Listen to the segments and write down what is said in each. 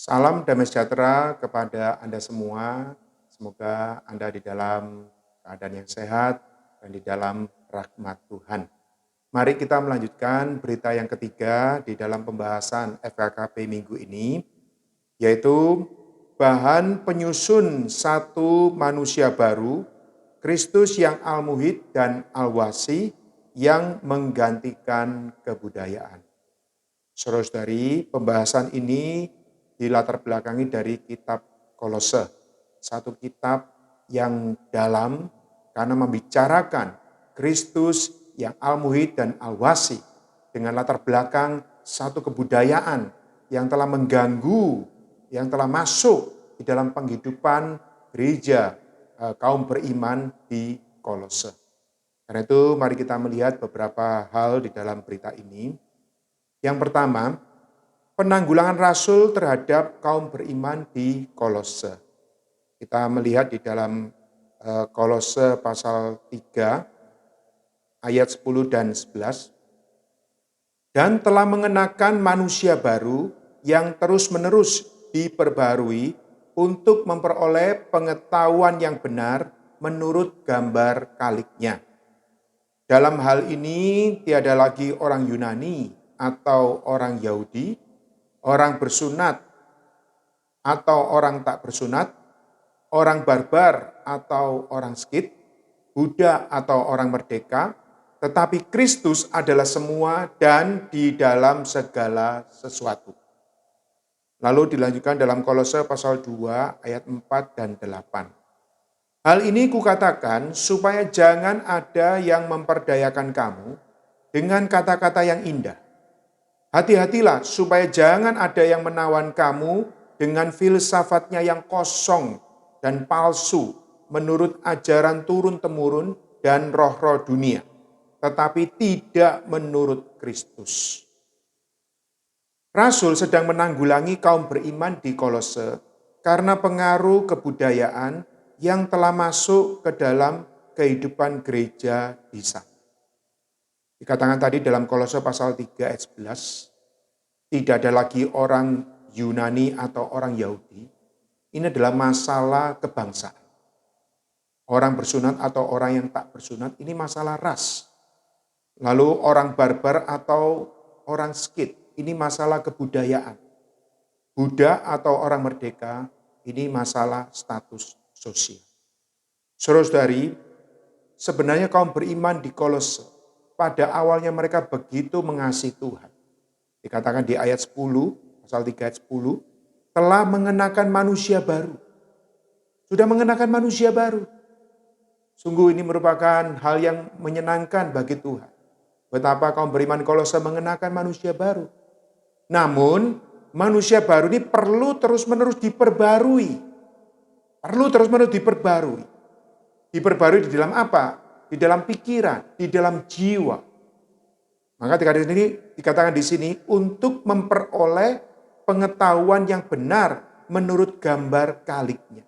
Salam damai sejahtera kepada Anda semua. Semoga Anda di dalam keadaan yang sehat dan di dalam rahmat Tuhan. Mari kita melanjutkan berita yang ketiga di dalam pembahasan FKKP minggu ini, yaitu bahan penyusun satu manusia baru, Kristus yang al-muhid dan al-wasi yang menggantikan kebudayaan. Saudara-saudari, pembahasan ini dilatar belakangi dari kitab Kolose, satu kitab yang dalam karena membicarakan Kristus yang al-muhid dan al-wasi dengan latar belakang satu kebudayaan yang telah mengganggu, yang telah masuk di dalam penghidupan gereja kaum beriman di Kolose. Karena itu mari kita melihat beberapa hal di dalam berita ini. Yang pertama, penanggulangan Rasul terhadap kaum beriman di Kolose. Kita melihat di dalam Kolose pasal 3 ayat 10 dan 11. Dan telah mengenakan manusia baru yang terus-menerus diperbarui untuk memperoleh pengetahuan yang benar menurut gambar kaliknya. Dalam hal ini tiada lagi orang Yunani atau orang Yahudi, orang bersunat atau orang tak bersunat, orang barbar atau orang skit, Buddha atau orang merdeka, tetapi Kristus adalah semua dan di dalam segala sesuatu. Lalu dilanjutkan dalam Kolose pasal 2 ayat 4 dan 8. Hal ini kukatakan supaya jangan ada yang memperdayakan kamu dengan kata-kata yang indah. Hati-hatilah supaya jangan ada yang menawan kamu dengan filsafatnya yang kosong dan palsu menurut ajaran turun-temurun dan roh-roh dunia, tetapi tidak menurut Kristus. Rasul sedang menanggulangi kaum beriman di Kolose karena pengaruh kebudayaan yang telah masuk ke dalam kehidupan gereja di sana. Dikatakan tadi dalam Kolose pasal 3 ayat 11, tidak ada lagi orang Yunani atau orang Yahudi. Ini adalah masalah kebangsaan. Orang bersunat atau orang yang tak bersunat, ini masalah ras. Lalu orang barbar atau orang skit, ini masalah kebudayaan. Buddha atau orang merdeka, ini masalah status sosial. Saudara-saudari, sebenarnya kaum beriman di Kolose, pada awalnya mereka begitu mengasihi Tuhan. Dikatakan di ayat 10, pasal 3 ayat 10, telah mengenakan manusia baru. Sudah mengenakan manusia baru. Sungguh ini merupakan hal yang menyenangkan bagi Tuhan. Betapa kaum beriman Kolose mengenakan manusia baru. Namun, manusia baru ini perlu terus-menerus diperbarui. Perlu terus-menerus diperbarui. Diperbarui di dalam apa? Di dalam pikiran, di dalam jiwa. Maka dikatakan di sini untuk memperoleh pengetahuan yang benar menurut gambar kaliknya.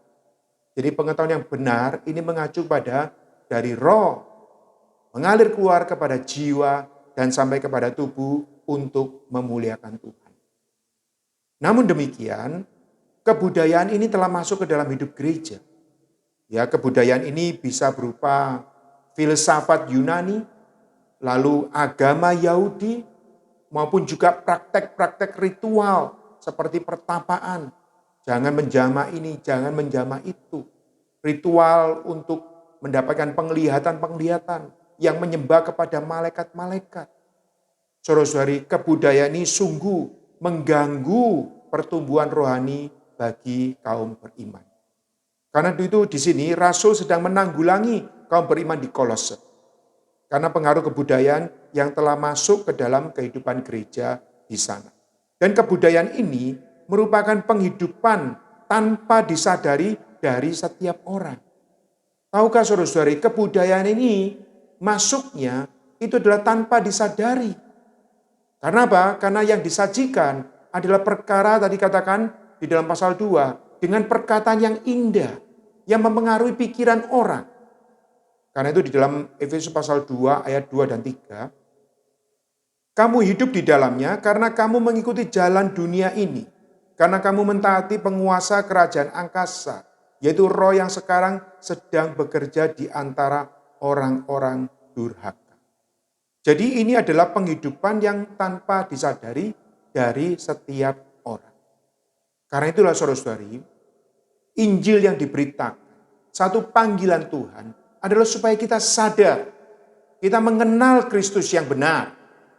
Jadi pengetahuan yang benar ini mengacu pada dari roh, mengalir keluar kepada jiwa dan sampai kepada tubuh untuk memuliakan Tuhan. Namun demikian, kebudayaan ini telah masuk ke dalam hidup gereja. Ya, kebudayaan ini bisa berupa filsafat Yunani, lalu agama Yahudi, maupun juga praktek-praktek ritual seperti pertapaan. Jangan menjamah ini, jangan menjamah itu. Ritual untuk mendapatkan penglihatan-penglihatan yang menyembah kepada malaikat-malaikat. Saudara-saudari, kebudayaan ini sungguh mengganggu pertumbuhan rohani bagi kaum beriman. Karena itu di sini Rasul sedang menanggulangi kaum beriman di Kolose. Karena pengaruh kebudayaan yang telah masuk ke dalam kehidupan gereja di sana. Dan kebudayaan ini merupakan penghidupan tanpa disadari dari setiap orang. Tahukah saudara-saudari, kebudayaan ini masuknya itu adalah tanpa disadari. Karena apa? Karena yang disajikan adalah perkara tadi katakan di dalam pasal 2 dengan perkataan yang indah yang mempengaruhi pikiran orang. Karena itu di dalam Efesus pasal 2 ayat 2 dan 3, kamu hidup di dalamnya karena kamu mengikuti jalan dunia ini karena kamu mentaati penguasa kerajaan angkasa, yaitu roh yang sekarang sedang bekerja di antara orang-orang durhaka. Jadi ini adalah penghidupan yang tanpa disadari dari setiap orang. Karena itulah saudara-saudari, Injil yang diberitakan, satu panggilan Tuhan adalah supaya kita sadar, kita mengenal Kristus yang benar,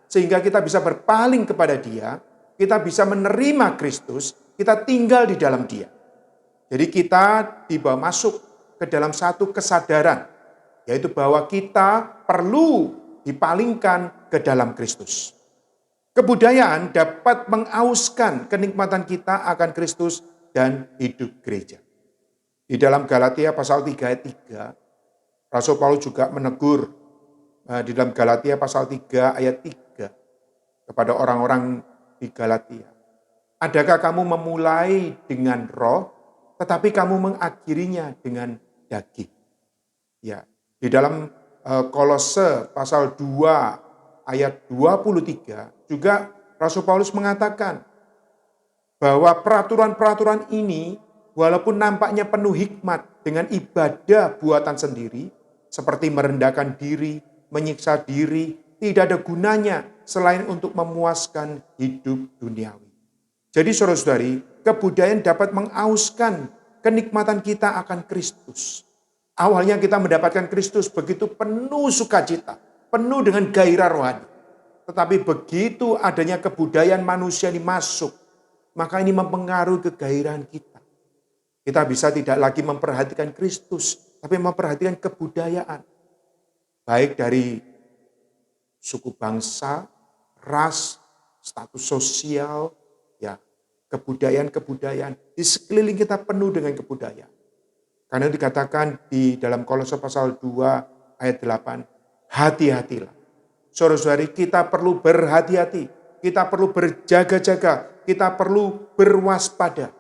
sehingga kita bisa berpaling kepada Dia, kita bisa menerima Kristus, kita tinggal di dalam Dia. Jadi kita dibawa masuk ke dalam satu kesadaran, yaitu bahwa kita perlu dipalingkan ke dalam Kristus. Kebudayaan dapat mengauskan kenikmatan kita akan Kristus dan hidup gereja. Di dalam Galatia pasal 3 ayat 3, Rasul Paulus juga menegur di dalam Galatia pasal 3 ayat 3 kepada orang-orang di Galatia. Adakah kamu memulai dengan roh, tetapi kamu mengakhirinya dengan daging? Ya, di dalam Kolose pasal 2 ayat 23 juga Rasul Paulus mengatakan bahwa peraturan-peraturan ini walaupun nampaknya penuh hikmat dengan ibadah buatan sendiri, seperti merendahkan diri, menyiksa diri, tidak ada gunanya selain untuk memuaskan hidup duniawi. Jadi saudara-saudari, kebudayaan dapat mengauskan kenikmatan kita akan Kristus. Awalnya kita mendapatkan Kristus begitu penuh sukacita, penuh dengan gairah rohani. Tetapi begitu adanya kebudayaan manusia ini masuk, maka ini mempengaruhi kegairahan kita. Kita bisa tidak lagi memperhatikan Kristus, tapi memperhatikan kebudayaan. Baik dari suku bangsa, ras, status sosial, ya, kebudayaan-kebudayaan. Di sekeliling kita penuh dengan kebudayaan. Karena dikatakan di dalam Kolose pasal 2 ayat 8, hati-hatilah. Saudara-saudari, kita perlu berhati-hati, kita perlu berjaga-jaga, kita perlu berwaspada.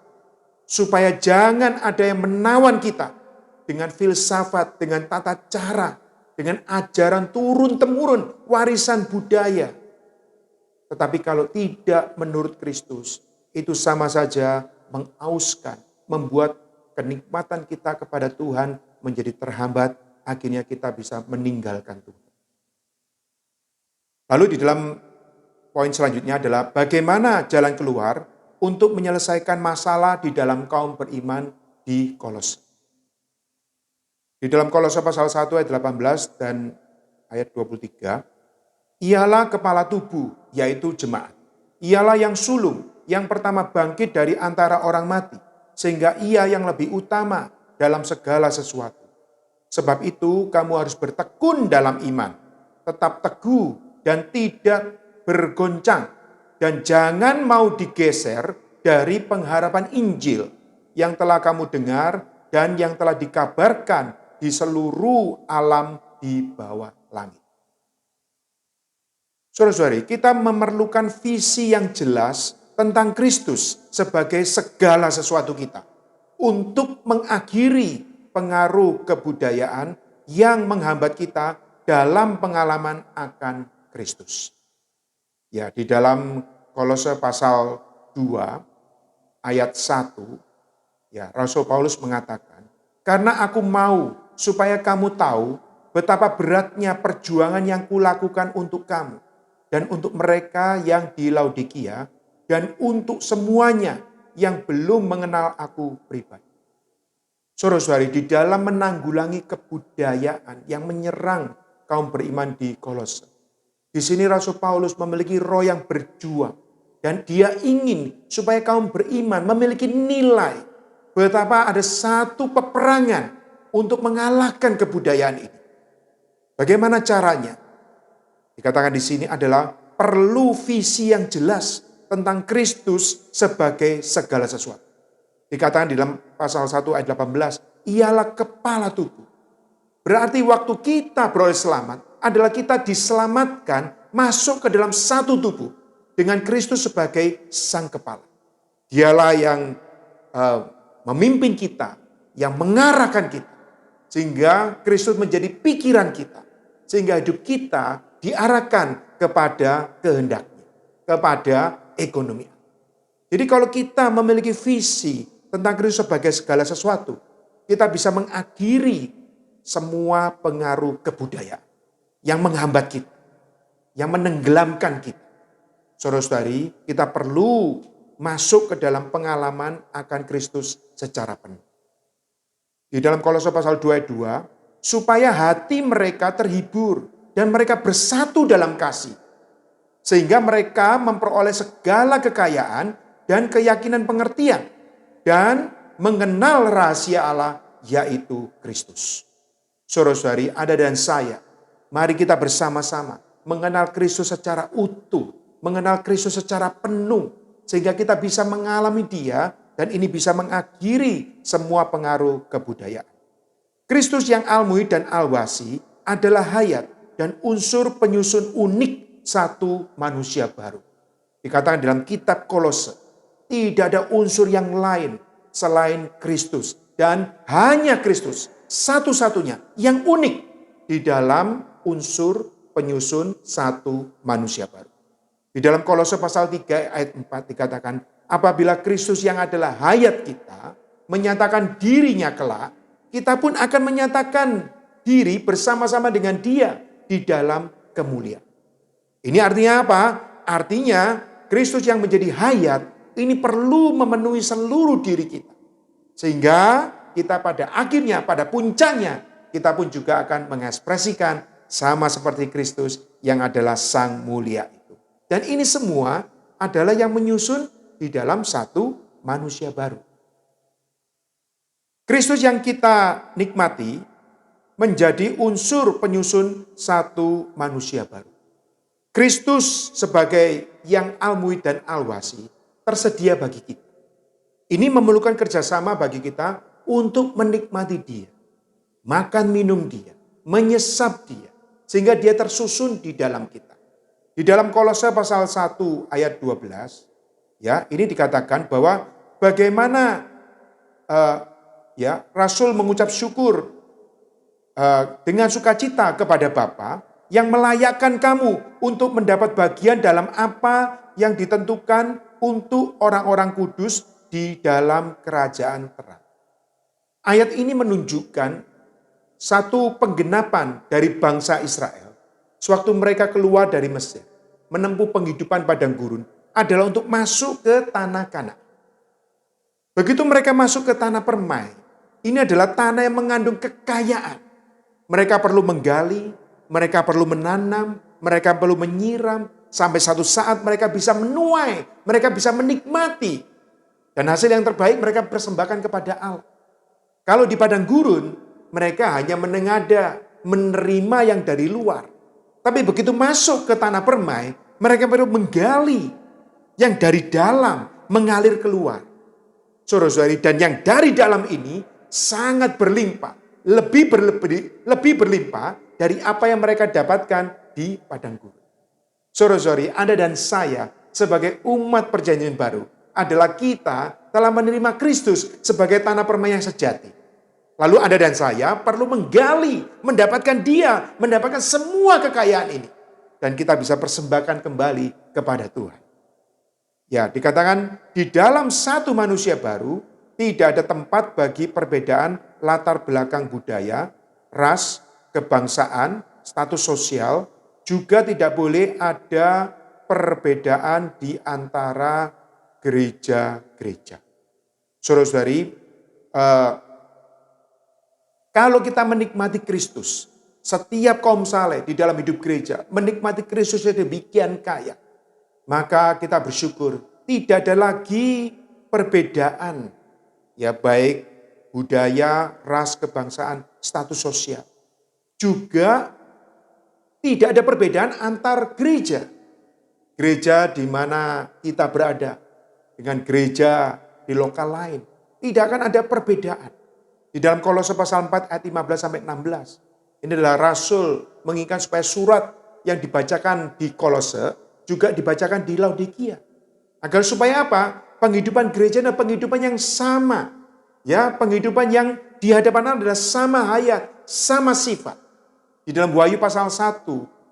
Supaya jangan ada yang menawan kita dengan filsafat, dengan tata cara, dengan ajaran turun-temurun, warisan budaya. Tetapi kalau tidak menurut Kristus, itu sama saja mengauskan, membuat kenikmatan kita kepada Tuhan menjadi terhambat, akhirnya kita bisa meninggalkan Tuhan. Lalu di dalam poin selanjutnya adalah bagaimana jalan keluar untuk menyelesaikan masalah di dalam kaum beriman di Kolose. Di dalam Kolose pasal 1 ayat 18 dan ayat 23, ialah kepala tubuh, yaitu jemaat. Ialah yang sulung, yang pertama bangkit dari antara orang mati, sehingga ia yang lebih utama dalam segala sesuatu. Sebab itu kamu harus bertekun dalam iman, tetap teguh dan tidak bergoncang, dan jangan mau digeser dari pengharapan Injil yang telah kamu dengar dan yang telah dikabarkan di seluruh alam di bawah langit. Saudara-saudari, kita memerlukan visi yang jelas tentang Kristus sebagai segala sesuatu kita untuk mengakhiri pengaruh kebudayaan yang menghambat kita dalam pengalaman akan Kristus. Ya, di dalam Kolose pasal 2 ayat 1, ya, Rasul Paulus mengatakan, karena aku mau supaya kamu tahu betapa beratnya perjuangan yang kulakukan untuk kamu dan untuk mereka yang di Laodikia dan untuk semuanya yang belum mengenal aku pribadi. Saudara-saudari, di dalam menanggulangi kebudayaan yang menyerang kaum beriman di Kolose, di sini Rasul Paulus memiliki roh yang berjuang. Dan dia ingin supaya kaum beriman memiliki nilai. Betapa ada satu peperangan untuk mengalahkan kebudayaan ini. Bagaimana caranya? Dikatakan di sini adalah perlu visi yang jelas tentang Kristus sebagai segala sesuatu. Dikatakan di dalam pasal 1 ayat 18, ialah kepala tubuh. Berarti waktu kita beroleh selamat adalah kita diselamatkan masuk ke dalam satu tubuh dengan Kristus sebagai sang kepala. Dialah yang memimpin kita, yang mengarahkan kita. Sehingga Kristus menjadi pikiran kita. Sehingga hidup kita diarahkan kepada kehendaknya, kepada ekonomi. Jadi kalau kita memiliki visi tentang Kristus sebagai segala sesuatu, kita bisa mengakhiri semua pengaruh kebudayaan yang menghambat kita, yang menenggelamkan kita. Saudara-saudari, kita perlu masuk ke dalam pengalaman akan Kristus secara penuh. Di dalam Kolose pasal 2 ayat 2, supaya hati mereka terhibur dan mereka bersatu dalam kasih. Sehingga mereka memperoleh segala kekayaan dan keyakinan pengertian dan mengenal rahasia Allah, yaitu Kristus. Saudara-saudari, Anda dan saya, mari kita bersama-sama mengenal Kristus secara utuh, mengenal Kristus secara penuh, sehingga kita bisa mengalami Dia dan ini bisa mengakhiri semua pengaruh kebudayaan. Kristus yang almui dan alwasi adalah hayat dan unsur penyusun unik satu manusia baru. Dikatakan dalam kitab Kolose, tidak ada unsur yang lain selain Kristus. Dan hanya Kristus satu-satunya yang unik di dalam unsur penyusun satu manusia baru. Di dalam Kolose pasal 3 ayat 4 dikatakan, apabila Kristus yang adalah hayat kita menyatakan dirinya kelak, kita pun akan menyatakan diri bersama-sama dengan Dia di dalam kemuliaan. Ini artinya apa? Artinya Kristus yang menjadi hayat ini perlu memenuhi seluruh diri kita. Sehingga kita pada akhirnya, pada puncaknya, kita pun juga akan mengekspresikan sama seperti Kristus yang adalah Sang Mulia itu. Dan ini semua adalah yang menyusun di dalam satu manusia baru. Kristus yang kita nikmati menjadi unsur penyusun satu manusia baru. Kristus sebagai yang almui dan alwasi tersedia bagi kita. Ini memerlukan kerjasama bagi kita untuk menikmati Dia. Makan minum Dia, menyesap Dia. Sehingga Dia tersusun di dalam kita. Di dalam Kolose pasal 1 ayat 12, ya, ini dikatakan bahwa bagaimana Rasul mengucap syukur dengan sukacita kepada Bapa yang melayakkan kamu untuk mendapat bagian dalam apa yang ditentukan untuk orang-orang kudus di dalam kerajaan terang. Ayat ini menunjukkan satu penggenapan dari bangsa Israel sewaktu mereka keluar dari Mesir, menempuh penghidupan padang gurun adalah untuk masuk ke tanah Kanaan. Begitu mereka masuk ke tanah permai, ini adalah tanah yang mengandung kekayaan. Mereka perlu menggali, mereka perlu menanam, mereka perlu menyiram, sampai satu saat mereka bisa menuai, mereka bisa menikmati. Dan hasil yang terbaik mereka persembahkan kepada Allah. Kalau di padang gurun, mereka hanya menengada, menerima yang dari luar. Tapi begitu masuk ke tanah permai, mereka perlu menggali yang dari dalam mengalir keluar. Saudara-saudari, dan yang dari dalam ini sangat berlimpah, lebih berlimpah dari apa yang mereka dapatkan di padang gurun. Saudara-saudari, Anda dan saya sebagai umat perjanjian baru adalah kita telah menerima Kristus sebagai tanah permai yang sejati. Lalu Anda dan saya perlu menggali, mendapatkan Dia, mendapatkan semua kekayaan ini. Dan kita bisa persembahkan kembali kepada Tuhan. Ya, dikatakan di dalam satu manusia baru tidak ada tempat bagi perbedaan latar belakang budaya, ras, kebangsaan, status sosial. Juga tidak boleh ada perbedaan di antara gereja-gereja. Saudara-saudari, kalau kita menikmati Kristus, setiap kaum saleh di dalam hidup gereja menikmati Kristus yang demikian kaya, maka kita bersyukur tidak ada lagi perbedaan, ya baik budaya, ras, kebangsaan, status sosial. Juga tidak ada perbedaan antar gereja. Gereja di mana kita berada dengan gereja di lokal lain. Tidak akan ada perbedaan. Di dalam Kolose pasal 4 ayat 15 sampai 16. Ini adalah Rasul menginginkan supaya surat yang dibacakan di Kolose juga dibacakan di Laodikia. Agar supaya apa? Penghidupan gereja adalah penghidupan yang sama. Ya, penghidupan yang di hadapan Allah adalah sama hayat, sama sifat. Di dalam Wahyu pasal 1,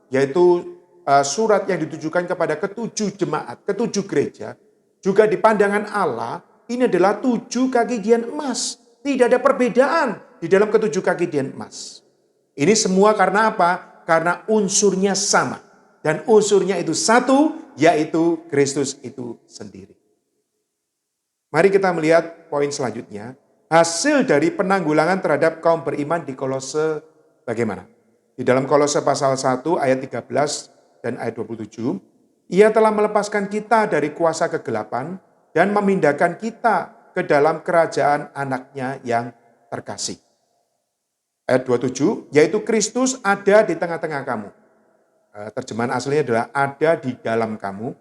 yaitu surat yang ditujukan kepada ketujuh jemaat, ketujuh gereja, juga di pandangan Allah, ini adalah 7 kaki dian emas. Tidak ada perbedaan di dalam ketujuh kaki dian emas. Ini semua karena apa? Karena unsurnya sama. Dan unsurnya itu satu, yaitu Kristus itu sendiri. Mari kita melihat poin selanjutnya. Hasil dari penanggulangan terhadap kaum beriman di Kolose bagaimana? Di dalam Kolose pasal 1 ayat 13 dan ayat 27, Ia telah melepaskan kita dari kuasa kegelapan dan memindahkan kita ke dalam kerajaan anaknya yang terkasih. Ayat 27, yaitu Kristus ada di tengah-tengah kamu. Terjemahan aslinya adalah ada di dalam kamu.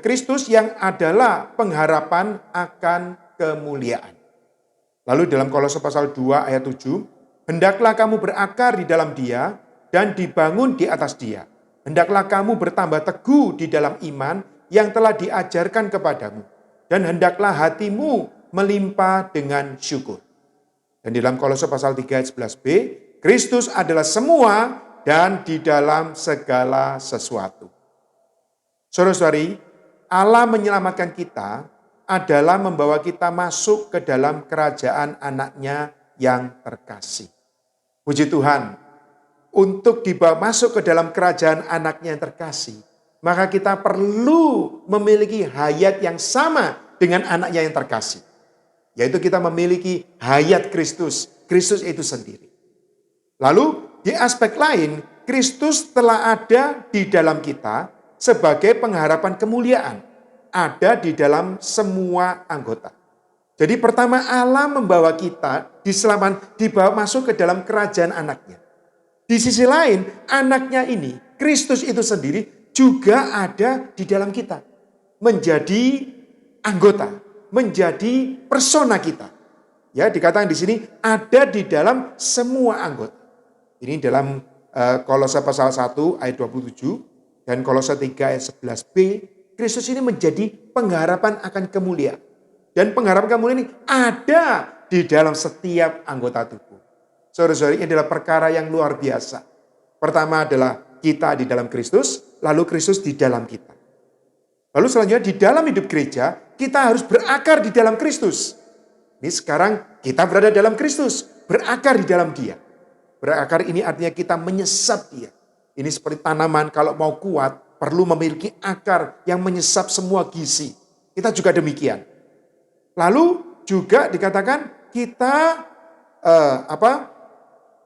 Kristus yang adalah pengharapan akan kemuliaan. Lalu dalam Kolose pasal 2 ayat 7, hendaklah kamu berakar di dalam Dia dan dibangun di atas Dia. Hendaklah kamu bertambah teguh di dalam iman yang telah diajarkan kepadamu. Dan hendaklah hatimu melimpah dengan syukur. Dan di dalam Kolose pasal 3 ayat 11b, Kristus adalah semua dan di dalam segala sesuatu. Saudara-saudari, Allah menyelamatkan kita adalah membawa kita masuk ke dalam kerajaan anaknya yang terkasih. Puji Tuhan, untuk dibawa masuk ke dalam kerajaan anaknya yang terkasih, maka kita perlu memiliki hayat yang sama dengan anaknya yang terkasih. Yaitu kita memiliki hayat Kristus, Kristus itu sendiri. Lalu di aspek lain, Kristus telah ada di dalam kita sebagai pengharapan kemuliaan, ada di dalam semua anggota. Jadi pertama Allah membawa kita dibawa masuk ke dalam kerajaan anaknya. Di sisi lain anaknya ini, Kristus itu sendiri juga ada di dalam kita. Menjadi anggota, menjadi persona kita. Ya, dikatakan di sini ada di dalam semua anggota. Ini dalam Kolose pasal 1 ayat 27. Dan Kolose 3 ayat 11b, Kristus ini menjadi pengharapan akan kemuliaan. Dan pengharapan kemuliaan ini ada di dalam setiap anggota tubuh. Saudara-saudari, ini adalah perkara yang luar biasa. Pertama adalah kita di dalam Kristus, lalu Kristus di dalam kita. Lalu selanjutnya di dalam hidup gereja, kita harus berakar di dalam Kristus. Ini sekarang kita berada dalam Kristus, berakar di dalam Dia. Berakar ini artinya kita menyesap Dia. Ini seperti tanaman kalau mau kuat perlu memiliki akar yang menyesap semua gizi. Kita juga demikian. Lalu juga dikatakan kita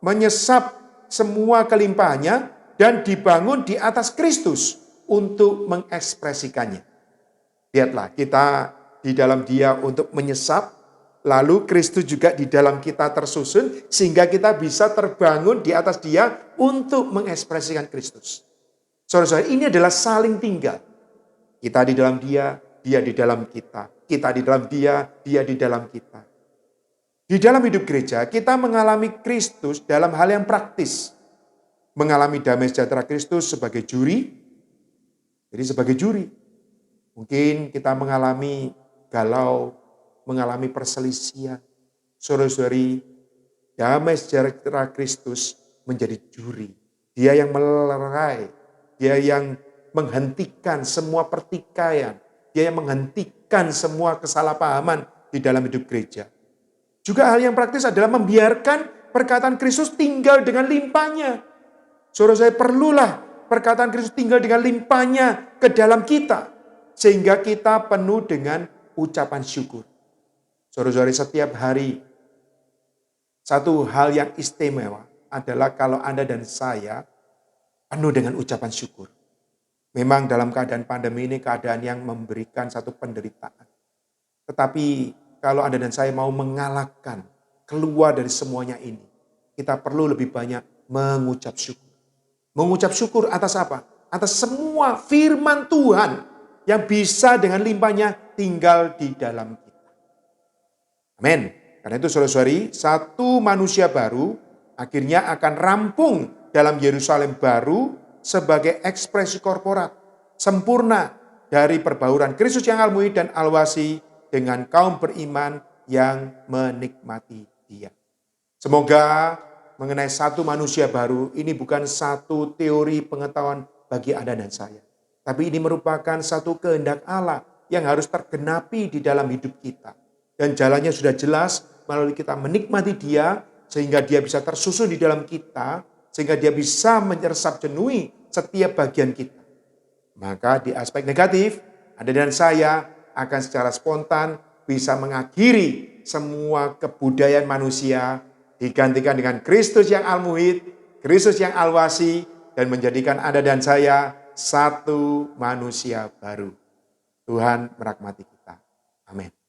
menyesap semua kelimpahannya dan dibangun di atas Kristus untuk mengekspresikannya. Lihatlah, kita di dalam Dia untuk menyesap, lalu Kristus juga di dalam kita tersusun sehingga kita bisa terbangun di atas Dia untuk mengekspresikan Kristus. Saudara-saudara, ini adalah saling tinggal. Kita di dalam Dia, Dia di dalam kita. Kita di dalam Dia, Dia di dalam kita. Di dalam hidup gereja, kita mengalami Kristus dalam hal yang praktis. Mengalami damai sejahtera Kristus sebagai juri. Jadi sebagai juri. Mungkin kita mengalami galau, mengalami perselisihan. Saudara-saudari, damai sejahtera Kristus menjadi juri. Dia yang melerai, Dia yang menghentikan semua pertikaian, Dia yang menghentikan semua kesalahpahaman di dalam hidup gereja. Juga hal yang praktis adalah membiarkan perkataan Kristus tinggal dengan limpahnya. Saudara, saya perlulah perkataan Kristus tinggal dengan limpahnya ke dalam kita. Sehingga kita penuh dengan ucapan syukur. Saudara-saudari, setiap hari satu hal yang istimewa adalah kalau Anda dan saya penuh dengan ucapan syukur. Memang dalam keadaan pandemi ini keadaan yang memberikan satu penderitaan. Tetapi kalau Anda dan saya mau mengalahkan, keluar dari semuanya ini, kita perlu lebih banyak mengucap syukur. Mengucap syukur atas apa? Atas semua firman Tuhan yang bisa dengan limpahnya tinggal di dalam kita. Amin. Karena itu saudara-saudari, satu manusia baru akhirnya akan rampung dalam Yerusalem baru sebagai ekspresi korporat. Sempurna dari perbauran Kristus yang almui dan alwasi dengan kaum beriman yang menikmati Dia. Semoga mengenai satu manusia baru ini bukan satu teori pengetahuan bagi Anda dan saya. Tapi ini merupakan satu kehendak Allah yang harus tergenapi di dalam hidup kita. Dan jalannya sudah jelas melalui kita menikmati Dia, sehingga Dia bisa tersusun di dalam kita, sehingga Dia bisa menyerap jenuhi setiap bagian kita. Maka di aspek negatif, Anda dan saya akan secara spontan bisa mengakhiri semua kebudayaan manusia, digantikan dengan Kristus yang al-muhid, Kristus yang al-wasi, dan menjadikan Anda dan saya satu manusia baru. Tuhan merahmati kita. Amin.